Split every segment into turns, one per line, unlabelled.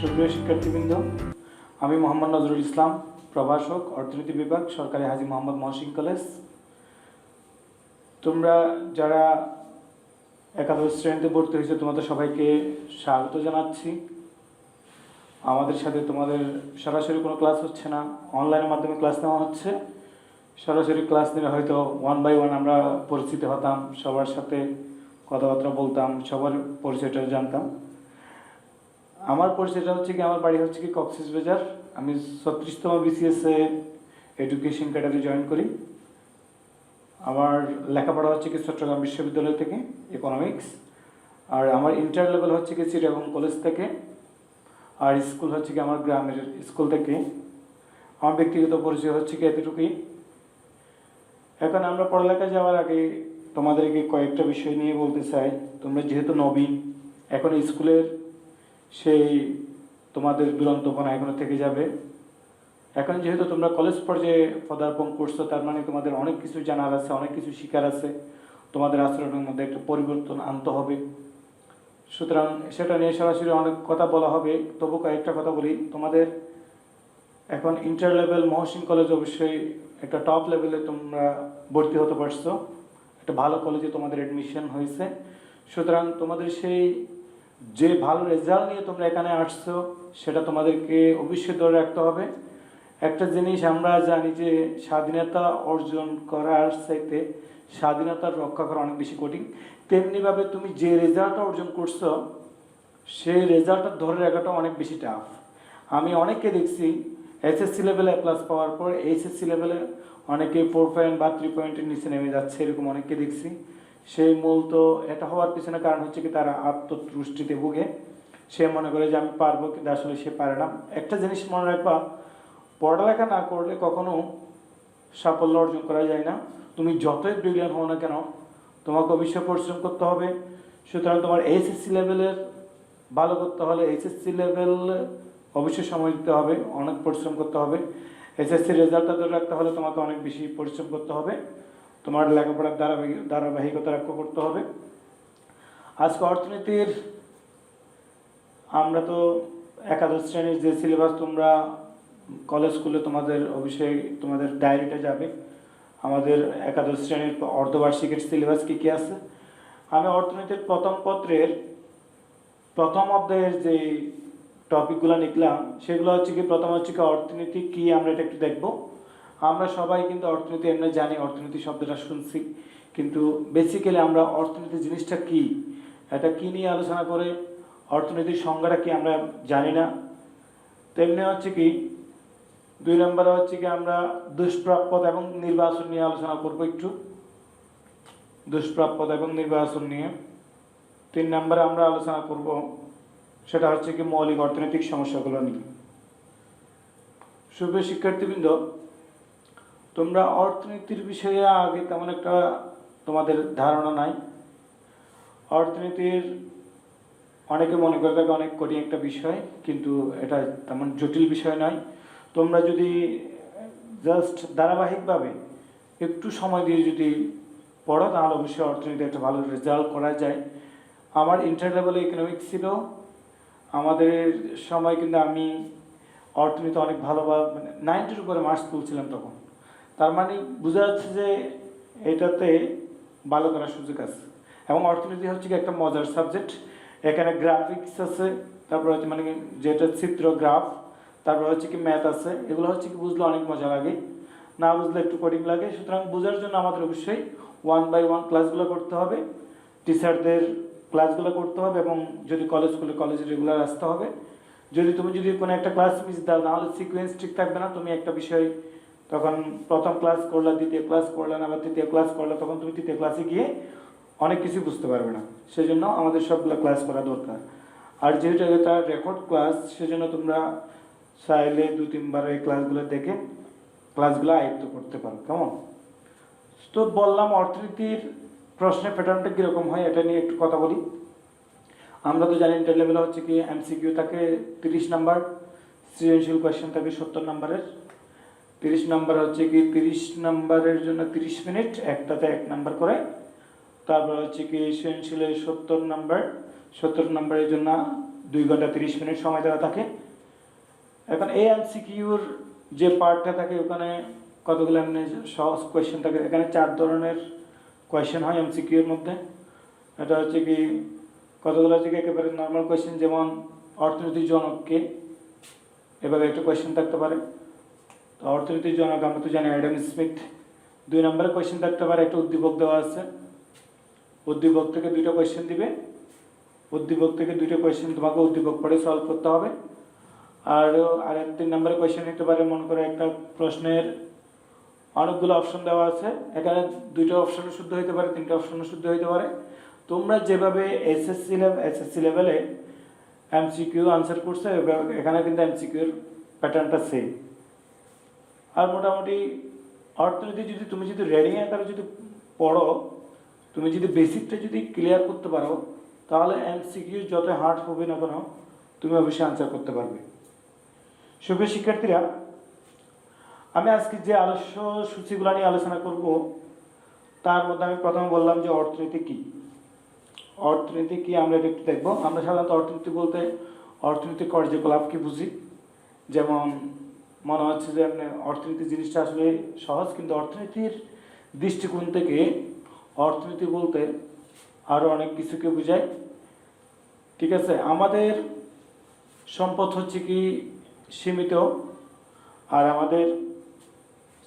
সুপ্রিয় শিক্ষার্থীবৃন্দ, আমি মোহাম্মদ নজরুল ইসলাম, প্রভাষক, অর্থনীতি বিভাগ, সরকারি হাজী মোহাম্মদ মহসিন কলেজ। তোমরা যারা একাদশ শ্রেণীতে ভর্তি হয়েছে তোমাদের সবাইকে স্বাগত জানাচ্ছি। আমাদের সাথে তোমাদের সরাসরি কোনো ক্লাস হচ্ছে না, অনলাইনের মাধ্যমে ক্লাস নেওয়া হচ্ছে। সরাসরি ক্লাস নিলে হয়তো 1 by 1 আমরা পরিচিত হতাম, সবার সাথে কথাবার্তা বলতাম, সবার পরিচয়টা জানতাম। আমার পরিচয়টা হচ্ছে কি, আমার বাড়ি হচ্ছে কি কক্সবাজার। আমি 36তম BCS-এ এডুকেশন ক্যাডারে জয়েন করি। আমার লেখাপড়া হচ্ছে কি চট্টগ্রাম বিশ্ববিদ্যালয় থেকে ইকোনমিক্স, আর আমার ইন্টার লেভেল হচ্ছে কি চিটাগং কলেজ থেকে, আর স্কুল হচ্ছে কি আমার গ্রামের স্কুল থেকে। আমার ব্যক্তিগত পরিচয় হচ্ছে কি এতটুকুই। এখন আমরা পড়ালেখায় যাওয়ার আগে তোমাদেরকে কয়েকটা বিষয় নিয়ে বলতে চাই। তোমরা যেহেতু নবীন, এখন স্কুলের সেই তোমাদের দুরন্তপনা এখনো থেকে যাবে। এখন যেহেতু তোমরা কলেজ পর্যায়ে পদার্পণ করছো, তার মানে তোমাদের অনেক কিছু জানার আছে, অনেক কিছু শিকার আছে। তোমাদের আচরণের মধ্যে একটা পরিবর্তন আনতে হবে। সুতরাং সেটা নিয়ে সরাসরি অনেক কথা বলা হবে, তবু কয়েকটা কথা বলি। তোমাদের এখন ইন্টার লেভেল মহসিন কলেজ অবশ্যই একটা টপ লেভেলে তোমরা ভর্তি হতে পারছো, একটা ভালো কলেজে তোমাদের অ্যাডমিশন হয়েছে। সুতরাং তোমাদের সেই যে ভালো রেজাল্ট নিয়ে তোমরা এখানে আসছো, সেটা তোমাদেরকে অবশ্যই ধরে রাখতে হবে। একটা জিনিস আমরা জানি যে স্বাধীনতা অর্জন করার চাইতে স্বাধীনতার রক্ষা করা অনেক বেশি কঠিন। তেমনিভাবে তুমি যে রেজাল্টটা অর্জন করছো, সেই রেজাল্টটা ধরে রাখাটা অনেক বেশি টাফ। আমি অনেককে দেখছি SSC লেভেলে প্লাস পাওয়ার পর HSC লেভেলে অনেকে 4 পয়েন্ট বা 3 পয়েন্টের নিচে নেমে যাচ্ছে, এরকম অনেককে দেখছি। সেই মূলত এটা হওয়ার পিছনে কারণ হচ্ছে কি তারা আত্মতুষ্টিতে ভুগে। সে মনে করে যে আমি পারবো, কিন্তু আসলে সে পারে না। একটা জিনিস মনে রাখবা, পড়ালেখা না করলে কখনো সাফল্য অর্জন করা যায় না। তুমি যতই ব্রিলিয়ান্ট হও না কেন, তোমাকে অবশ্যই পরিশ্রম করতে হবে। সুতরাং তোমার SSC লেভেলের ভালো করতে হলে HSC লেভেল অবশ্যই সময় দিতে হবে, অনেক পরিশ্রম করতে হবে। SSC রেজাল্টটা ধরে রাখতে হলে তোমাকে অনেক বেশি পরিশ্রম করতে হবে, তোমার লেখাপড়ার ধারাবাহিকতা রক্ষা করতে হবে। আজকে অর্থনীতির আমরা তো একাদশ শ্রেণীর যে সিলেবাস, তোমরা কলেজ স্কুলে তোমাদের অবশ্যই তোমাদের ডায়েরিটা যাবে আমাদের একাদশ শ্রেণীর অর্ধবার্ষিকের সিলেবাস কী কী আছে। আমি অর্থনীতির প্রথম পত্রের প্রথম অধ্যায়ের যে টপিকগুলো লিখলাম, সেগুলো হচ্ছে কি, প্রথম হচ্ছে কি অর্থনীতি কী, আমরা এটা একটু দেখব। আমরা সবাই কিন্তু অর্থনীতি এমনি জানি, অর্থনীতি শব্দটা শুনছি, কিন্তু বেসিক্যালি আমরা অর্থনীতি জিনিসটা কি, এটা কী নিয়ে আলোচনা করে, অর্থনীতির সংজ্ঞাটা কি আমরা জানি না। তেমনি হচ্ছে কি 2 নম্বরে হচ্ছে কি আমরা দুষ্প্রাপ্যতা এবং নির্বাচন নিয়ে আলোচনা করবো একটু, দুষ্প্রাপ্যতা এবং নির্বাচন নিয়ে। 3 নম্বরে আমরা আলোচনা করব সেটা হচ্ছে কি মৌলিক অর্থনৈতিক সমস্যাগুলো নিয়ে। সুপ্রিয় শিক্ষার্থীবৃন্দ, তোমরা অর্থনীতির বিষয়ে আগে তেমন একটা তোমাদের ধারণা নাই। অর্থনীতির অনেকে মনে করে থাকে অনেক কঠিন একটা বিষয়, কিন্তু এটা তেমন জটিল বিষয় নয়। তোমরা যদি জাস্ট ধারাবাহিকভাবে একটু সময় দিয়ে যদি পড়ো, তাহলে অবশ্যই অর্থনীতি একটা ভালো রেজাল্ট করা যায়। আমার ইন্টার লেভেলে ইকোনমিক্স ছিল, আমাদের সময় কিন্তু আমি অর্থনীতি অনেক ভালো, মানে 90-র উপরে মার্কস তুলছিলাম তখন। তার মানে বোঝা যাচ্ছে যে এটাতে ভালো করার সুযোগ আছে। এবং অর্থনীতি হচ্ছে কি একটা মজার সাবজেক্ট। এখানে গ্রাফিক্স আছে, তারপর হচ্ছে মানে যেটা চিত্র, গ্রাফ, তারপর হচ্ছে কি ম্যাথ আছে। এগুলো হচ্ছে কি বুঝলে অনেক মজা লাগে, না বুঝলে একটু কঠিন লাগে। সুতরাং বোঝার জন্য আমাদের অবশ্যই 1 by 1 ক্লাসগুলো করতে হবে, টিচারদের ক্লাসগুলো করতে হবে, এবং যদি কলেজ খুলে কলেজে রেগুলার আসতে হবে। যদি কোনো একটা ক্লাস মিস দাও, তাহলে সিকোয়েন্স ঠিক থাকবে না। তুমি একটা বিষয় তখন প্রথম ক্লাস করলা, দ্বিতীয় ক্লাস করলে না, আবার তৃতীয় ক্লাস করলে, তখন তুমি তৃতীয় ক্লাসে গিয়ে অনেক কিছু বুঝতে পারবে না। সেজন্য আমাদের সবগুলো ক্লাস করা দরকার। আর যেহেতু এটা রেকর্ড ক্লাস, সেজন্য তোমরা চাইলে 2-3 বার এই ক্লাসগুলো দেখে ক্লাসগুলো আয়ত্ত করতে পারো। কেমন? তো বললাম অর্থনীতির প্রশ্নের প্যাটার্নটা কীরকম হয়, এটা নিয়ে একটু কথা বলি। আমরা তো জানি ইন্টার লেভেলে হচ্ছে কি MCQ থাকে 30 নাম্বার, সৃজনশীল কোয়েশ্চেন থাকে 70 নাম্বারের। 30 নাম্বার হচ্ছে কি 30 নাম্বারের জন্য 30 মিনিট, একটাতে 1 নাম্বার করে। তারপর হচ্ছে কি সৃজনশীলের 70 নাম্বার, 70 নাম্বারের জন্য 2 ঘন্টা 30 মিনিট সময় দেওয়া থাকে। এই এমসিকিউর যে পার্টটা থাকে ওখানে কতগুলো এমনি সহজ কোয়েশ্চেন থাকে। এখানে 4 ধরনের কোয়েশ্চেন হয় এমসিকিউর মধ্যে। এটা হচ্ছে কি কতগুলো হচ্ছে কি একেবারে নর্মাল কোয়েশ্চেন, যেমন অর্থনীতির জনককে, এভাবে একটা কোয়েশ্চেন থাকতে পারে। তো অর্থনীতির জনক আমরা তো জানি অ্যাডাম স্মিথ। 2 নম্বরের কোয়েশ্চেন থাকতে পারে, একটা উদ্দীপক দেওয়া আছে, উদ্দীপক থেকে 2টা কোয়েশ্চেন দিবে, উদ্দীপক থেকে 2টা কোয়েশ্চেন তোমাকে উদ্দীপক পড়ে সলভ করতে হবে। আর 3 নম্বরের কোয়েশ্চেন নিতে পারে, মনে করে একটা প্রশ্নের অনেকগুলো অপশন দেওয়া আছে, এখানে 2টা অপশনও শুদ্ধ হইতে পারে, 3টা অপশনও শুদ্ধ হইতে পারে। তোমরা যেভাবে এসএসসি লেভেলে এমসিকিউ আনসার করছে, এখানে কিন্তু এমসিকিউর প্যাটার্নটা সেম। আর মোটামুটি অর্থনীতি যদি তুমি যদি রেডিং আকারে যদি পড়ো, তুমি যদি বেসিকটা যদি ক্লিয়ার করতে পারো, তাহলে এমসিকিউ যত হার্ড হবে না কেন তুমি অবশ্যই আনসার করতে পারবে। সুপ্রিয় শিক্ষার্থীরা, আমি আজকে যে আলোচ্য সূচিগুলো নিয়ে আলোচনা করব, তার মধ্যে আমি প্রথমে বললাম যে অর্থনীতি কি। অর্থনীতি কি আমরা এটা একটু দেখবো। আমরা সাধারণত অর্থনীতি বলতে অর্থনৈতিক কার্যকলাপ কি বুঝি। যেমন মনে হচ্ছে যে অর্থনীতি জিনিসটা আসলে সহজ, কিন্তু অর্থনীতির দৃষ্টিকোণ থেকে অর্থনীতি বলতে আরও অনেক কিছুকে বোঝায়। ঠিক আছে, আমাদের সম্পদ হচ্ছে কি সীমিত, আর আমাদের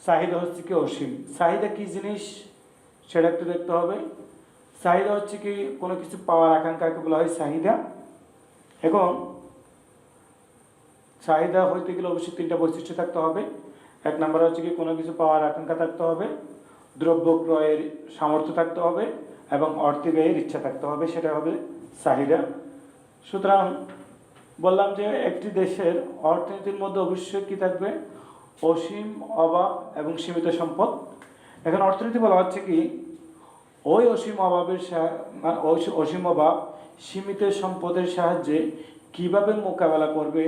চাহিদা হচ্ছে কি অসীম। চাহিদা কি জিনিস সেটা একটু দেখতে হবে। চাহিদা হচ্ছে কি কোনো কিছু পাওয়ার আকাঙ্ক্ষাকে বলা হয় চাহিদা। এখন চাহিদা হইতে গেলে অবশ্যই 3টা বৈশিষ্ট্য থাকতে হবে। 1 নম্বর হচ্ছে কি কোনো কিছু পাওয়ার আকাঙ্ক্ষা থাকতে হবে, দ্রব্য ক্রয়ের সামর্থ্য থাকতে হবে, এবং অর্থ ব্যয়ের ইচ্ছা থাকতে হবে, সেটা হবে চাহিদা। সুতরাং বললাম যে একটি দেশের অর্থনীতির মধ্যে অবশ্যই কি থাকবে, অসীম অভাব এবং সীমিত সম্পদ। এখন অর্থনীতি বলা হচ্ছে কি ওই অসীম অভাবের অসীম অভাব সীমিত সম্পদের সাহায্যে কিভাবে মোকাবেলা করবে,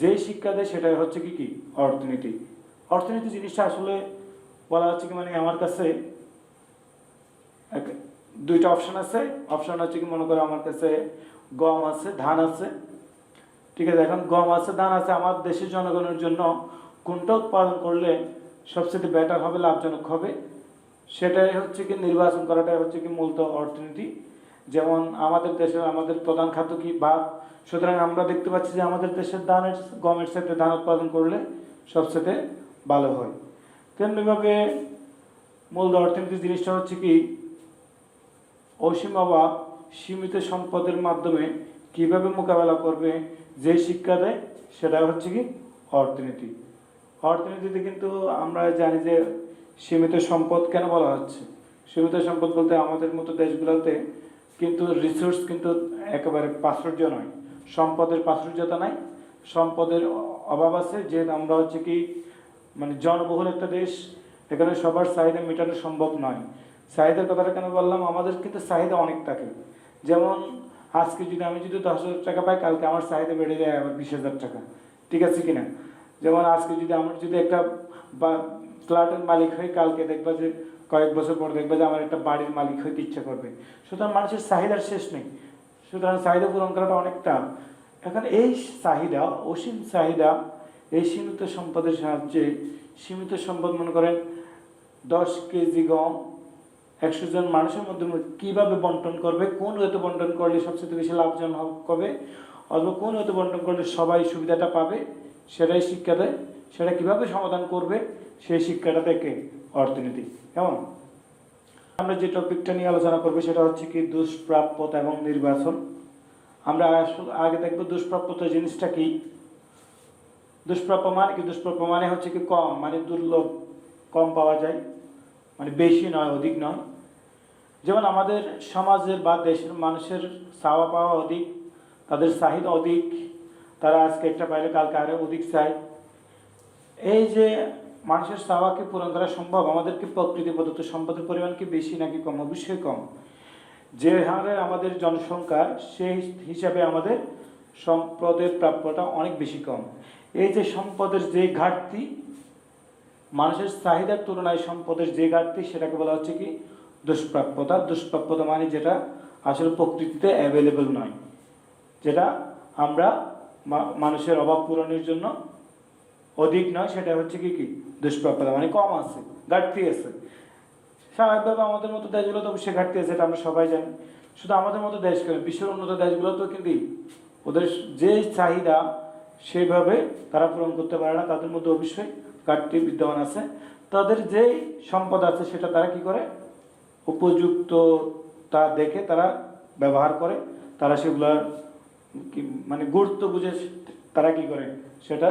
যে শিক্ষা দেয় সেটাই হচ্ছে কি কি অর্থনীতি। অর্থনীতি জিনিসটা আসলে বলা হচ্ছে কি মানে আমার কাছে 2টা অপশন আছে। অপশন হচ্ছে কি মনে করো আমার কাছে গম আছে, ধান আছে। ঠিক আছে, এখন গম আছে, ধান আছে, আমার দেশের জনগণের জন্য কোনটা উৎপাদন করলে সবচেয়ে বেটার হবে, লাভজনক হবে, সেটাই হচ্ছে কি নির্বাচন করাটাই হচ্ছে কি মূলত অর্থনীতি। যেমন আমাদের দেশের আমাদের প্রধান খাদ্য কি ভাত, সুতরাং আমরা দেখতে পাচ্ছি যে আমাদের দেশের গমের সাথে ধান উৎপাদন করলে সবচেয়ে ভালো হয়। তেমনিভাবে মূল অর্থনীতি জিনিসটা হচ্ছে কি অসীম অভাব সীমিত সম্পদের মাধ্যমে কিভাবে মোকাবেলা করবে, যে শিক্ষা দেয় সেটা হচ্ছে কি অর্থনীতি। অর্থনীতিতে কিন্তু আমরা জানি যে সীমিত সম্পদ কেন বলা হচ্ছে। সীমিত সম্পদ বলতে আমাদের মতো দেশগুলোতে কিন্তু রিসোর্স কিন্তু একেবারে প্রাচুর্য নয়, সম্পদের প্রাচুর্যতা নাই, সম্পদের অভাব আছে। যে আমরা হচ্ছে কি মানে জনবহুল একটা দেশ, এখানে সবার চাহিদা মেটানো সম্ভব নয়। চাহিদার কথাটা কেন বললাম, আমাদের কিন্তু চাহিদা অনেক থাকে। যেমন আজকে যদি আমি যদি 10,000 টাকা পাই, কালকে আমার চাহিদা বেড়ে যায় আবার 20,000 টাকা। ঠিক আছে কিনা? যেমন আজকে যদি আমার যদি একটা ফ্ল্যাটের মালিক হই, কালকে দেখবা যে কয়েক বছর পর দেখবা যে আমার একটা বাড়ির মালিক হইতে ইচ্ছা করবে। সুতরাং মানুষের চাহিদার শেষ নেই, সুতরাং চাহিদা পূরণ করাটা অনেকটা। এখন এই চাহিদা, অসীম চাহিদা, এই সীমিত সম্পদের সাহায্যে, সীমিত সম্পদ মনে করেন 10 কেজি গম 100 জন মানুষের মধ্যে কীভাবে বন্টন করবে, কোন ওয়েতে বন্টন করলে সবচেয়ে বেশি লাভজনক হবে, অথবা কোন ওয়েতে বন্টন করলে সবাই সুবিধাটা পাবে, সেটাই শিক্ষা দেয়। সেটা কিভাবে সমাধান করবে, সেই শিক্ষাটা থেকে অর্থনীতি। কেমন? আমরা যে টপিকটা নিয়ে আলোচনা করবো সেটা হচ্ছে কি দুষ্প্রাপ্যতা এবং নির্বাচন। আমরা আগে দেখবো দুষ্প্রাপ্যতা জিনিসটা কি। দুষ্প্রাপ্য মানে কি? দুষ্প্রাপ্য মানে হচ্ছে কি কম, মানে দুর্লভ, কম পাওয়া যায়, মানে বেশি নয়, অধিক নয়। যেমন আমাদের সমাজের বা দেশের মানুষের চাওয়া পাওয়া অধিক, তাদের চাহিদা অধিক, তারা আজকে একটা পাইলে কালকে আরও অধিক চায়। এই যে মানুষের চাওয়াকে পূরণ করা সম্ভব, আমাদেরকে প্রকৃতি প্রদত্ত সম্পদের পরিমাণ কি বেশি নাকি কম? অবশ্যই কম। যে হারে আমাদের জনসংখ্যা, সেই হিসাবে আমাদের সম্পদের প্রাপ্যটা অনেক বেশি কম। এই যে সম্পদের যে ঘাটতি, মানুষের চাহিদার তুলনায় সম্পদের যে ঘাটতি, সেটাকে বলা হচ্ছে কি দুষ্প্রাপ্যতা। দুষ্প্রাপ্যতা মানে যেটা আসলে প্রকৃতিতে অ্যাভেলেবল নয়, যেটা আমরা মানুষের অভাব পূরণের জন্য অধিক নয়, সেটা হচ্ছে কি দুষ্প্রাপ্যতা, মানে কম আছে, ঘাটতি আছে। স্বাভাবিকভাবে আমাদের মতো দেশগুলো তো অবশ্যই ঘাটতি আছে, এটা আমরা সবাই জানি। শুধু আমাদের মতো দেশ কেন, বিশ্বের উন্নত দেশগুলো তো কিন্তু ওদের যে চাহিদা সেইভাবে তারা পূরণ করতে পারে না, তাদের মধ্যে অবশ্যই ঘাটতি বিদ্যমান আছে। তাদের যেই সম্পদ আছে সেটা তারা কি করে, উপযুক্ততা দেখে তারা ব্যবহার করে, তারা সেগুলার মানে গুরুত্ব বুঝে তারা কি করে সেটা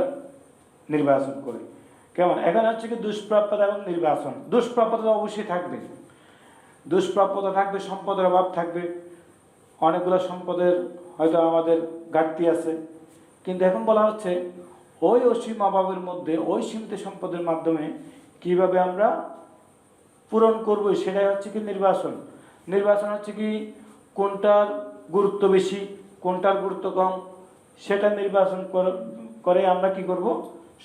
নির্বাচন করে। কেমন, এখানে হচ্ছে কি দুষ্প্রাপ্যতা এবং নির্বাচন। দুষ্প্রাপ্যতা অবশ্যই থাকবে, দুষ্প্রাপ্যতা থাকবে, সম্পদের অভাব থাকবে, অনেকগুলো সম্পদের হয়তো আমাদের ঘাটতি আছে। কিন্তু এখন বলা হচ্ছে ওই অসীম অভাবের মধ্যে ওই সীমিত সম্পদের মাধ্যমে কিভাবে আমরা পূরণ করব, সেটাই হচ্ছে কি নির্বাচন। নির্বাচন হচ্ছে কি কোনটার গুরুত্ব বেশি, কোনটার গুরুত্ব কম, সেটা নির্বাচন করে আমরা কি করব,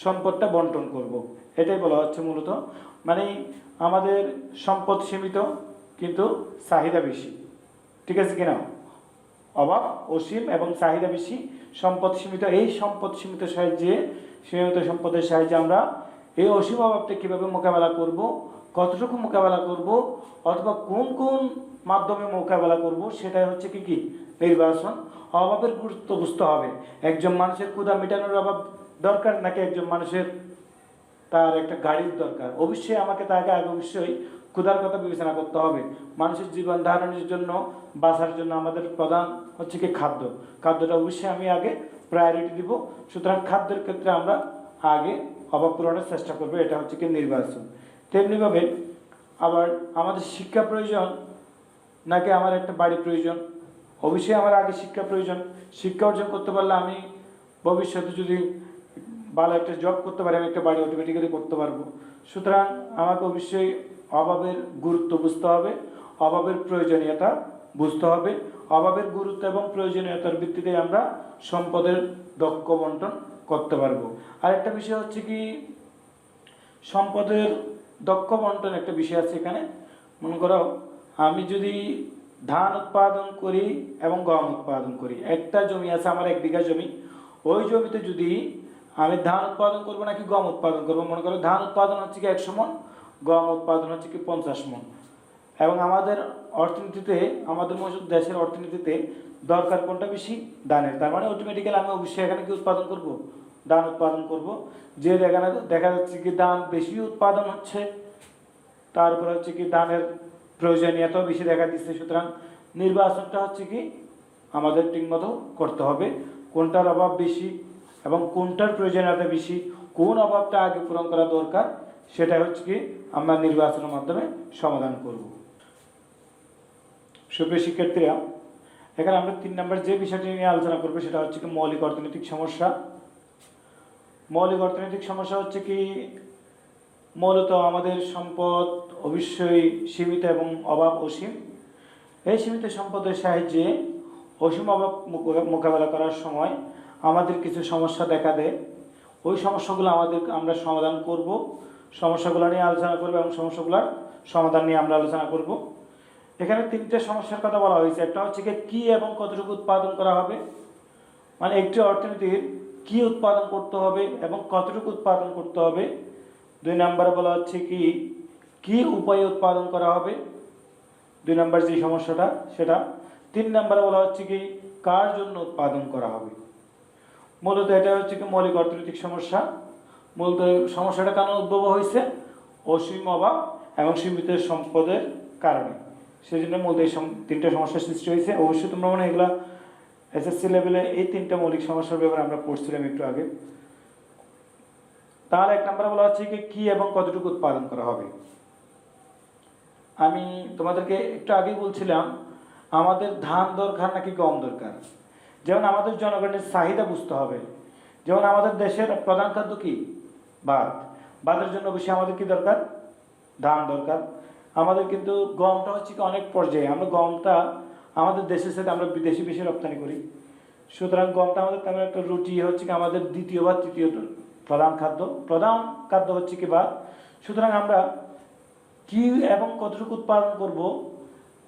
সম্পদটা বন্টন করব। এটাই বলা হচ্ছে মূলত। মানে আমাদের সম্পদ সীমিত কিন্তু চাহিদা বেশি, ঠিক আছে কিনা? অভাব অসীম এবং চাহিদা বেশি, সম্পদ সীমিত। এই সম্পদ সীমিত সম্পদের সাহায্যে আমরা এই অসীম অভাবটা কীভাবে মোকাবেলা করব, কতটুকু মোকাবেলা করব, অথবা কোন কোন মাধ্যমে মোকাবেলা করব, সেটাই হচ্ছে কি নির্বাচন। অভাবের গুরুত্ব বুঝতে হবে। একজন মানুষের ক্ষুধা মেটানোর অভাব দরকার, নাকি একজন মানুষের তার একটা গাড়ির দরকার? অবশ্যই আমাকে তাকে আগে অবশ্যই ক্ষুধার কথা বিবেচনা করতে হবে। মানুষের জীবন ধারণের জন্য, বাঁচার জন্য আমাদের প্রধান হচ্ছে কি খাদ্য। খাদ্যটা অবশ্যই আমি আগে প্রায়োরিটি দিব। সুতরাং খাদ্যের ক্ষেত্রে আমরা আগে অভাব পূরণের চেষ্টা করবো, এটা হচ্ছে কি নির্বাচন। তেমনিভাবে আবার আমাদের শিক্ষা প্রয়োজন, নাকি আমার একটা বাড়ি প্রয়োজন? অবশ্যই আমার আগে শিক্ষা প্রয়োজন। শিক্ষা অর্জন করতে পারলে আমি ভবিষ্যতে যদি ভালো একটা জব করতে পারি, আমি একটা বাড়ি অটোমেটিক্যালি করতে পারবো। সুতরাং আমাকে অবশ্যই অভাবের গুরুত্ব বুঝতে হবে, অভাবের প্রয়োজনীয়তা বুঝতে হবে। অভাবের গুরুত্ব এবং প্রয়োজনীয়তার ভিত্তিতে আমরা সম্পদের দক্ষ বন্টন করতে পারবো। আরেকটা বিষয় হচ্ছে কি সম্পদের দক্ষ বন্টন, একটা বিষয় আছে এখানে। মনে করো আমি যদি ধান উৎপাদন করি এবং গম উৎপাদন করি, একটা জমি আছে আমার 1 বিঘা জমি, ওই জমিতে যদি আমি ধান উৎপাদন করবো নাকি গম উৎপাদন করবো, মনে করো ধান উৎপাদন হচ্ছে কি 100 মণ, গম উৎপাদন হচ্ছে কি 50 মণ। এবং আমাদের অর্থনীতিতে, আমাদের দেশের অর্থনীতিতে দরকার কোনটা বেশি? ধানের। তার মানে অটোমেটিক্যালি আমি অবশ্যই এখানে কি উৎপাদন করব? ধান উৎপাদন করব। যে এখানে দেখা যাচ্ছে কি ধান বেশি উৎপাদন হচ্ছে, তারপরে হচ্ছে কি ধানের প্রয়োজনীয়তাও বেশি দেখা দিচ্ছে। সুতরাং নির্বাচনটা হচ্ছে কি আমাদের ঠিকমতো করতে হবে, কোনটার অভাব বেশি এবং কোনটার প্রয়োজনীয়তা বেশি, কোন অভাবটা আগে পূরণ করা দরকার, সেটা হচ্ছে কি আমরা নির্বাচনের মাধ্যমে সমাধান করব। সুপ্রিয় শিক্ষার্থীরা, এখানে আমরা 3 নম্বর যে বিষয়টি নিয়ে আলোচনা করবো সেটা হচ্ছে কি মৌলিক অর্থনৈতিক সমস্যা। মৌলিক অর্থনৈতিক সমস্যা হচ্ছে কি মূলত আমাদের সম্পদ অবশ্যই সীমিত এবং অভাব অসীম। এই সীমিত সম্পদের সাহায্যে অসীম অভাব মোকাবেলা করার সময় আমাদের কিছু সমস্যা দেখা দেয়। ওই সমস্যাগুলো আমরা সমাধান করব, সমস্যাগুলো নিয়ে আলোচনা করব এবং সমস্যাগুলোর সমাধান নিয়ে আমরা আলোচনা করব। এখানে 3টে সমস্যার কথা বলা হয়েছে। একটা হচ্ছে কি এবং কতটুকু উৎপাদন করা হবে, মানে একটি অর্থনীতির কি উৎপাদন করতে হবে এবং কতটুকু উৎপাদন করতে হবে। 2 নম্বরে বলা হচ্ছে কি উপায়ে উৎপাদন করা হবে, 2 নম্বর যে সমস্যাটা সেটা। 3 নম্বরে বলা হচ্ছে কি কার জন্য উৎপাদন করা হবে। মূলত এটা হচ্ছে কি মৌলিক অর্থনৈতিক সমস্যা। মূলত সমস্যাটা কেন উদ্ভব হয়েছে? অসীম অভাব এবং সীমিত সম্পদের কারণে। সেই জন্য মূলত এই 3টে সমস্যার সৃষ্টি হয়েছে। অবশ্যই তোমরা মনে এগুলা এসএসসি লেভেলে এই 3টে মৌলিক সমস্যার ব্যাপারে আমরা পড়ছিলাম একটু আগে। তাহলে 1 নম্বরে বলা হচ্ছে কি এবং কতটুকু উৎপাদন করা হবে। আমি তোমাদেরকে একটু আগেই বলছিলাম আমাদের ধান দরকার নাকি গম দরকার। যেমন আমাদের জনগণের চাহিদা বুঝতে হবে। যেমন আমাদের দেশের প্রধান খাদ্য কি? ভাত। ভাতের জন্য অবশ্যই আমাদের কি দরকার? ধান দরকার। আমাদের কিন্তু গমটা হচ্ছে কি অনেক পর্যায়ে, আমরা গমটা আমাদের দেশের সাথে আমরা বিদেশি বেশি রপ্তানি করি। সুতরাং গমটা আমাদের তেমন একটা রুটি হচ্ছে কি আমাদের দ্বিতীয় বা তৃতীয় প্রধান খাদ্য হচ্ছে কি ভাত। সুতরাং আমরা কি এবং কতটুকু উৎপাদন করব,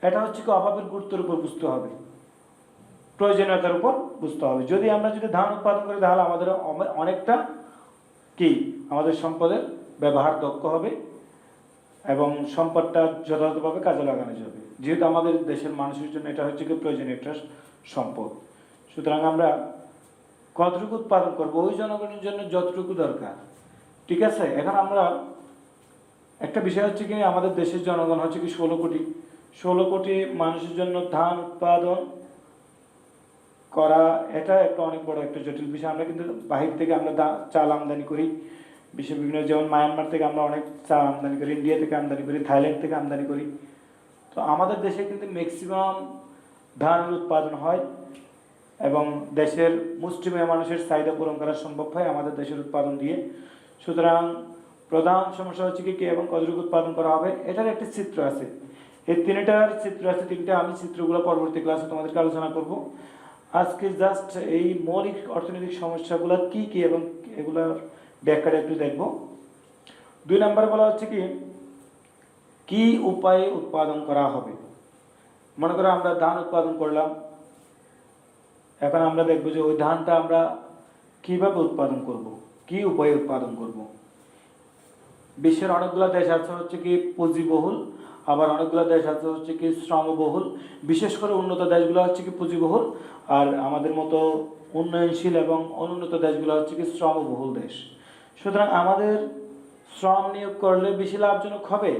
এটা হচ্ছে কি অভাবের গুরুত্বের উপর বুঝতে হবে, প্রয়োজনীয়তার উপর বুঝতে হবে। যদি ধান উৎপাদন করি তাহলে আমাদের অনেকটা কি আমাদের সম্পদের ব্যবহার দক্ষ হবে এবং সম্পদটা যথাযথভাবে কাজে লাগানো যাবে, যেহেতু আমাদের দেশের মানুষের জন্য এটা হচ্ছে কি প্রয়োজনীয় একটা সম্পদ। সুতরাং আমরা কতটুকু উৎপাদন করব ওই জনগণের জন্য যতটুকু দরকার। ঠিক আছে, এখন আমরা একটা বিষয় হচ্ছে কি আমাদের দেশের জনগণ হচ্ছে কি 16 কোটি। 16 কোটি মানুষের জন্য ধান উৎপাদন করা এটা একটা অনেক বড় একটা জটিল বিষয়। আমরা কিন্তু বাহির থেকে আমরা চাল আমদানি করি, বিভিন্ন যেমন মায়ানমার থেকে আমরা অনেক চাল আমদানি করি, ইন্ডিয়া থেকে আমদানি করি, থাইল্যান্ড থেকে আমদানি করি। তো আমাদের দেশে কিন্তু ম্যাক্সিমাম ধানের উৎপাদন হয় এবং দেশের মুষ্টিমেয় মানুষের চাহিদা পূরণ করা সম্ভব হয় আমাদের দেশের উৎপাদন দিয়ে। সুতরাং প্রধান সমস্যা হচ্ছে কি এবং কতটুকু উৎপাদন করা হবে এটার একটি চিত্র আছে। এই তিনটার চিত্র আছে, তিনটা আমি চিত্রগুলো পরবর্তী ক্লাসে তোমাদেরকে আলোচনা করব। আজকে জাস্ট এই মৌলিক অর্থনৈতিক সমস্যাগুলো কি কি এবং এগুলোর ব্যাখ্যাটা একটু দেখব। 2 নম্বর বলা হচ্ছে কি উপায়ে উৎপাদন করা হবে। মনে করো আমরা ধান উৎপাদন করলাম, এখন আমরা দেখবো যে ওই ধানটা আমরা কিভাবে উৎপাদন করব, কি উপায়ে উৎপাদন করব। বিশ্বের অনেকগুলো দেশ আছে হচ্ছে কি পুঁজিবহুল, আবার অনেকগুলো দেশ আছে হচ্ছে কি শ্রমবহুল। বিশেষ করে উন্নত দেশগুলো হচ্ছে কি পুঁজিবহুল, আর আমাদের মতো উন্নয়নশীল এবং অনুন্নত দেশগুলো হচ্ছে কি শ্রমবহুল দেশ। সুতরাং আমাদের শ্রম নিয়োগ করলে বেশি লাভজনক হবে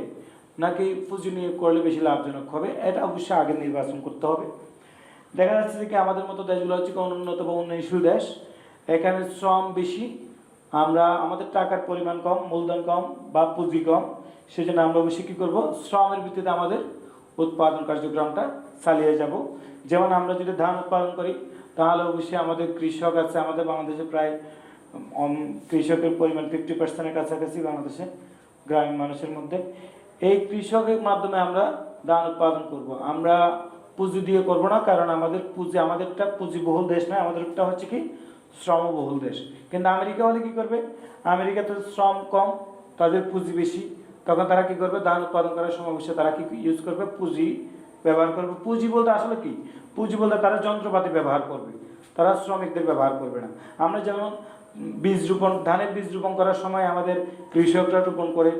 নাকি পুঁজি নিয়োগ করলে বেশি লাভজনক হবে, এটা অবশ্যই আগে নির্বাচন করতে হবে। দেখা যাচ্ছে যে কি আমাদের মতো দেশগুলো হচ্ছে কি অনুন্নত বা উন্নয়নশীল দেশ, এখানে শ্রম বেশি, আমরা আমাদের টাকার পরিমাণ কম, মূলধন কম বা পুঁজি কম, সেজন্য আমরা অবশ্যই কী করবো শ্রমের ভিত্তিতে আমাদের উৎপাদন কার্যক্রমটা চালিয়ে যাব। যেমন আমরা যদি ধান উৎপাদন করি তাহলে অবশ্যই আমাদের কৃষক আছে, আমাদের বাংলাদেশে প্রায় কৃষকের পরিমাণ 50%-এর কাছাকাছি বাংলাদেশে গ্রামীণ মানুষের মধ্যে। এই কৃষকের মাধ্যমে আমরা ধান উৎপাদন করব, আমরা পুঁজি দিয়ে করব না, কারণ আমাদেরটা পুঁজিবহুল দেশ নয়, আমাদেরটা হচ্ছে কি শ্রমবহুল দেশ। কিন্তু আমেরিকা হলে কি করবে, আমেরিকাতে শ্রম কম, তাদের পুঁজি বেশি, তখন তারা কি করবে ধান উৎপাদন করার সময় অবশ্যই তারা কি ইউজ করবে পুঁজি ব্যবহার করবে। পুঁজি বলতে আসলে কি, পুঁজি বলতে তারা যন্ত্রপাতি ব্যবহার করবে, তারা শ্রমিকদের ব্যবহার করবে না। আমরা যেমন ধানের বীজ রোপণ করার সময় আমাদের কৃষকরা রোপণ করে,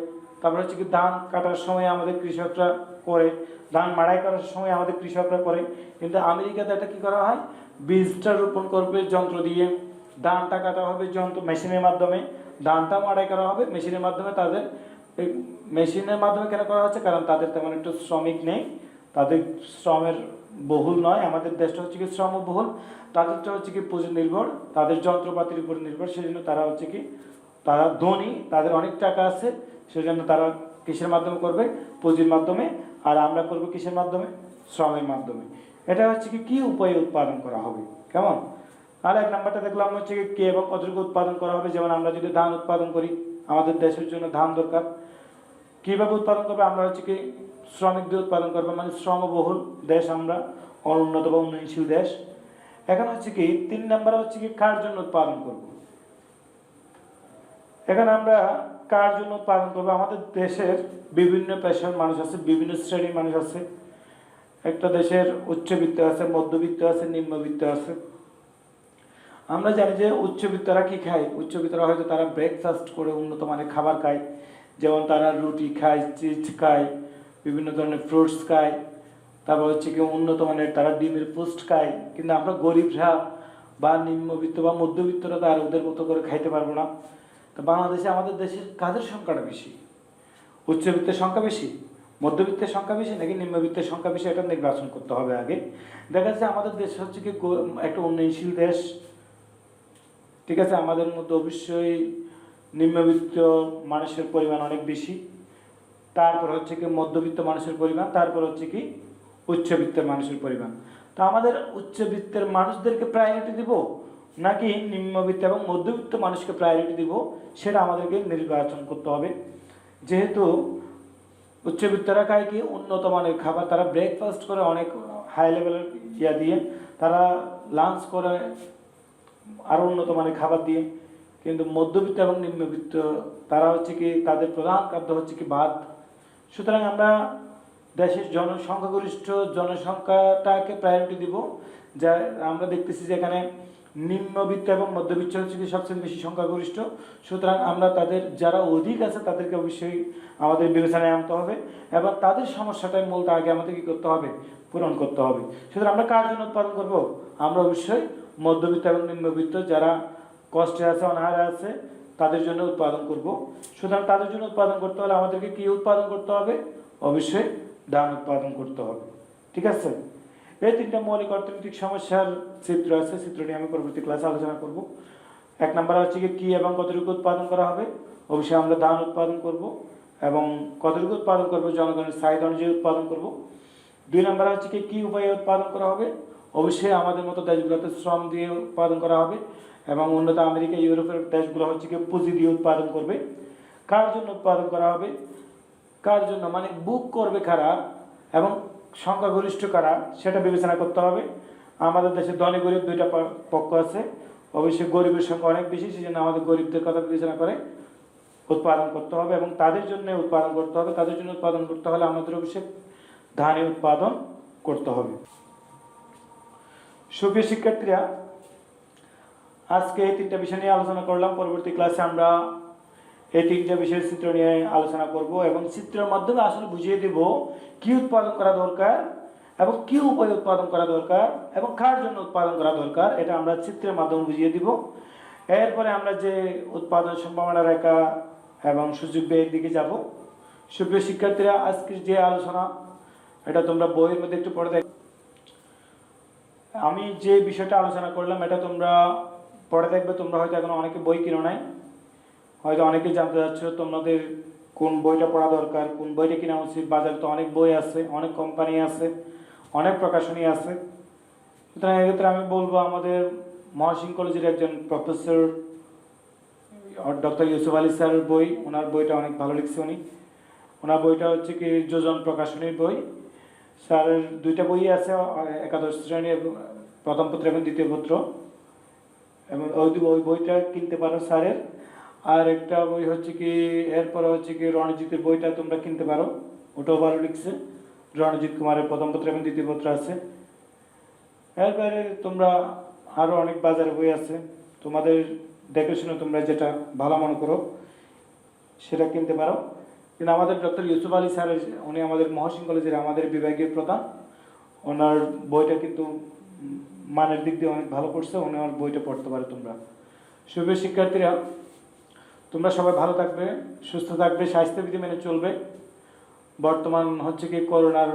তারপরে হচ্ছে কি ধান কাটার সময় আমাদের কৃষকরা করে, ধান মাড়াই করার সময় আমাদের কৃষকরা করে। কিন্তু আমেরিকাতে এটা কি করা হয়, বীজটা রোপণ করবে যন্ত্র দিয়ে, ধানটা কাটা হবে যন্ত্র মেশিনের মাধ্যমে, ধানটা মাড়াই করা হবে মেশিনের মাধ্যমে। তাদের এই মেশিনের মাধ্যমে কেন করা হচ্ছে, কারণ তাদের তেমন একটু শ্রমিক নেই, তাদের শ্রমের বহুল নয়, আমাদের দেশটা হচ্ছে কি শ্রমবহুল, তাদেরটা হচ্ছে কি পুঁজি নির্ভর, তাদের যন্ত্রপাতির উপর নির্ভর। সেই জন্য তারা হচ্ছে কি তারা ধনী, তাদের অনেক টাকা আছে, সেজন্য তারা কিসের মাধ্যমে করবে, পুঁজির মাধ্যমে। আর আমরা করব কিসের মাধ্যমে, শ্রমের মাধ্যমে। এটা হচ্ছে কি উপায়ে উৎপাদন করা হবে। কেমন? আর 1 নাম্বারটা দেখলাম হচ্ছে কি কে এবং কতটুকু উৎপাদন করা হবে। যেমন আমরা যদি ধান উৎপাদন করি, আমাদের দেশের জন্য ধান দরকার, কীভাবে উৎপাদন করবে, আমরা হচ্ছে কি শ্রমিক দিয়ে উৎপাদন করবো, মানে শ্রমবহুল দেশ আমরা, অনুন্নত বা উন্নয়নশীল দেশ। এখন হচ্ছে কি 3 নাম্বার হচ্ছে কি কার জন্য উৎপাদন করব। এখন আমরা কার জন্য উৎপাদন করবো, আমাদের দেশের বিভিন্ন পেশার মানুষ আছে, বিভিন্ন শ্রেণীর মানুষ আছে। একটা দেশের উচ্চবিত্ত আছে, মধ্যবিত্ত আছে, নিম্নবিত্ত আছে। আমরা জানি যে উচ্চবিত্তরা কি খায়, উচ্চবিত্তরা হয়তো তারা ব্রেকফাস্ট করে উন্নত মানের খাবার খায়, যেমন তারা রুটি খায়, চিজ খায়, বিভিন্ন ধরনের ফ্রুটস খায়, তারপর হচ্ছে কি উন্নত মানের তারা ডিমের পোস্ট খায়। কিন্তু আমরা গরিবরা বা নিম্নবিত্ত বা মধ্যবিত্তরা তার ওদের মতো করে খাইতে পারবো না। তো বাংলাদেশে আমাদের দেশের কাদের সংখ্যাটা বেশি, উচ্চবিত্তের সংখ্যা বেশি, মধ্যবিত্তের সংখ্যা বেশি নাকি নিম্নবিত্তের সংখ্যা বেশি, এটা নির্বাচন করতে হবে আগে। দেখা যাচ্ছে আমাদের দেশ হচ্ছে কি একটা উন্নয়নশীল দেশ, ঠিক আছে, আমাদের মধ্যে অবশ্যই নিম্নবিত্ত মানুষের পরিমাণ অনেক বেশি, তারপর হচ্ছে কি মধ্যবিত্ত মানুষের পরিমাণ, তারপর হচ্ছে কি উচ্চবিত্তের মানুষের পরিমাণ। তো আমাদের উচ্চবিত্তের মানুষদেরকে প্রায়োরিটি দিব নাকি নিম্নবিত্ত এবং মধ্যবিত্ত মানুষকে প্রায়োরিটি দিব, সেটা আমাদেরকে নির্বাচন করতে হবে। যেহেতু উচ্চবিত্তরা খায় কি উন্নত মানের খাবার, তারা ব্রেকফাস্ট করে অনেক হাই লেভেলের দিয়ে, তারা লাঞ্চ করে আরও উন্নত মানের খাবার দিয়ে। কিন্তু মধ্যবিত্ত এবং নিম্নবিত্ত তারা হচ্ছে কি তাদের প্রধান খাদ্য হচ্ছে কি ভাত। সুতরাং আমরা দেশের জনসংখ্যাগরিষ্ঠ জনসংখ্যাটাকে প্রায়োরিটি দিব। যা আমরা দেখতেছি যে এখানে নিম্নবিত্ত এবং মধ্যবিত্ত হচ্ছে কি সবচেয়ে বেশি সংখ্যাগরিষ্ঠ। সুতরাং আমরা তাদের যারা অধিক আছে তাদেরকে অবশ্যই আমাদের বিবেচনায় আনতে হবে এবং তাদের সমস্যাটাই মূলত আগে আমাদের কী করতে হবে, পূরণ করতে হবে। সুতরাং আমরা কার জন্য উৎপাদন করব? আমরা অবশ্যই মধ্যবিত্ত এবং নিম্নবিত্ত যারা কষ্টে আছে, অনাহারে আছে, তাদের জন্য উৎপাদন করব। সুতরাং তাদের জন্য উৎপাদন করতে হলে আমাদেরকে কি উৎপাদন করতে হবে? অবশ্যই ধান উৎপাদন করতে হবে। ঠিক আছে? এই তিনটা মৌলিক অর্থনৈতিক সমস্যার চিত্র আছে, চিত্রটি আমি পরবর্তী ক্লাসে আলোচনা করব। এক নম্বর হচ্ছে কি এবং কতটুকু উৎপাদন করা হবে? অবশ্যই আমরা ধান উৎপাদন করব এবং কতটুকু উৎপাদন করব? জনগণের চাহিদা অনুযায়ী উৎপাদন করব। দুই নম্বর হচ্ছে কি উপায়ে উৎপাদন করা হবে? অবশ্যই আমাদের মতো দেশগুলোতে শ্রম দিয়ে উৎপাদন করা হবে এবং উন্নত আমেরিকা, ইউরোপের দেশগুলো হচ্ছে কি পুঁজি দিয়ে উৎপাদন করবে। কার জন্য উৎপাদন করা হবে? কার জন্য মানে বুক করবে কারা এবং সংখ্যাগরিষ্ঠ কারা সেটা বিবেচনা করতে হবে। আমাদের দেশে ধনী গরিব দুইটা পক্ষ আছে। অবশ্যই গরিবের সংখ্যা অনেক বেশি, সেই জন্য আমাদের গরিবদের কথা বিবেচনা করে উৎপাদন করতে হবে এবং তাদের জন্য উৎপাদন করতে হবে। তাদের জন্য উৎপাদন করতে হলে আমাদের অবশ্যই ধানের উৎপাদন করতে হবে। সুপ্রিয় শিক্ষার্থীরা, আজকে এই তিনটা বিষয় নিয়ে আলোচনা করলাম। পরবর্তী ক্লাসে আমরা এই তিনটা বিষয়ের চিত্র নিয়ে আলোচনা করব এবং চিত্রের মাধ্যমে আসলে বুঝিয়ে দেব কি উৎপাদন করা দরকার এবং কি উপায়ে উৎপাদন করা দরকার এবং কার জন্য উৎপাদন করা দরকার, এটা আমরা চিত্রের মাধ্যমে বুঝিয়ে দিব। এরপরে আমরা যে উৎপাদন সম্ভাবনা রেখা এবং সুযোগ ব্যয়ের দিকে যাব। সুপ্রিয় শিক্ষার্থীরা, আজকের যে আলোচনা এটা তোমরা বইয়ের মধ্যে একটু পড়ে দেখো। আমি যে বিষয়টা আলোচনা করলাম এটা তোমরা পড়ে দেখবে। তোমরা হয়তো এখন অনেকে বই কিনো নাই, হয়তো অনেকে জানতে চাচ্ছ তোমাদের কোন বইটা পড়া দরকার, কোন বইটা কেনা উচিত। বাজারে তো অনেক বই আছে, অনেক কোম্পানি আছে, অনেক প্রকাশনী আছে। সুতরাং এক্ষেত্রে আমি বলবো আমাদের মহাসিং কলেজের একজন প্রফেসর ডক্টর ইউসুফ আলী স্যারের বই, ওনার বইটা অনেক ভালো লিখছে উনি। ওনার বইটা হচ্ছে কি যোজন প্রকাশনীর বই। স্যারের দুইটা বই আছে, একাদশ শ্রেণীর প্রথম পত্র এবং দ্বিতীয় পত্র, এবং ওই বইটা কিনতে পারো স্যারের। আর একটা বই হচ্ছে কি এরপরে হচ্ছে কি রণজিতের বইটা তোমরা কিনতে পারো, ওটাও ভালো লিখছে। রণজিৎ কুমারের প্রথম পত্র এবং দ্বিতীয় পত্র আছে। এরপরে তোমরা আরও অনেক বাজারে বই আছে, তোমাদের দেখে শুনে তোমরা যেটা ভালো মনে করো সেটা কিনতে পারো। কিন্তু আমাদের ডক্টর ইউসুফ আলী স্যার, উনি আমাদের মহাসিং কলেজের আমাদের বিভাগীয় প্রধান, ওনার বইটা কিন্তু মানের দিক দিয়ে অনেক ভালো করছে, ওনার বইটা পড়তে পারো তোমরা। সুপ্রিয় শিক্ষার্থীরা, তোমরা সবাই ভালো থাকবে, সুস্থ থাকবে, স্বাস্থ্যবিধি মেনে চলবে। বর্তমান হচ্ছে কি করোনার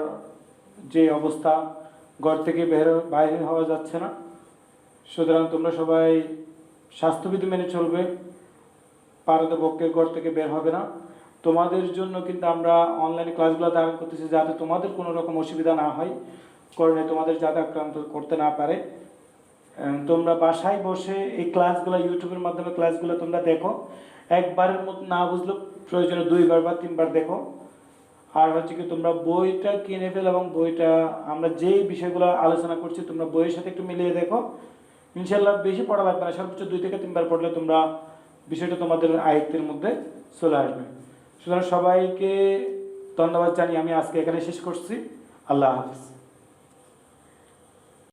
যে অবস্থা, ঘর থেকে বাইরে হওয়া যাচ্ছে না। সুতরাং তোমরা সবাই স্বাস্থ্যবিধি মেনে চলবে, পারতপক্ষে ঘর থেকে বের হবে না। তোমাদের জন্য কিন্তু আমরা অনলাইনে ক্লাসগুলো ধারণ করতেছি যাতে তোমাদের কোনো রকম অসুবিধা না হয়, করোনায় তোমাদের যাতে আক্রান্ত করতে না পারে। তোমরা বাসায় বসে এই ক্লাসগুলো ইউটিউবের মাধ্যমে ক্লাসগুলো তোমরা দেখো। একবারের মতো না বুঝলে প্রয়োজনে 2বার বা 3বার দেখো। আর হচ্ছে কি তোমরা বইটা কিনে ফেলো এবং বইটা আমরা যেই বিষয়গুলো আলোচনা করছি তোমরা বইয়ের সাথে একটু মিলিয়ে দেখো। ইনশাল্লাহ বেশি পড়া লাগবে না, সর্বোচ্চ 2 থেকে 3বার পড়লে তোমরা বিষয়টা তোমাদের আয়ত্তের মধ্যে চলে আসবে। সুতরাং সবাইকে ধন্যবাদ জানিয়ে আমি আজকে এখানে শেষ করছি। আল্লাহ হাফিজ।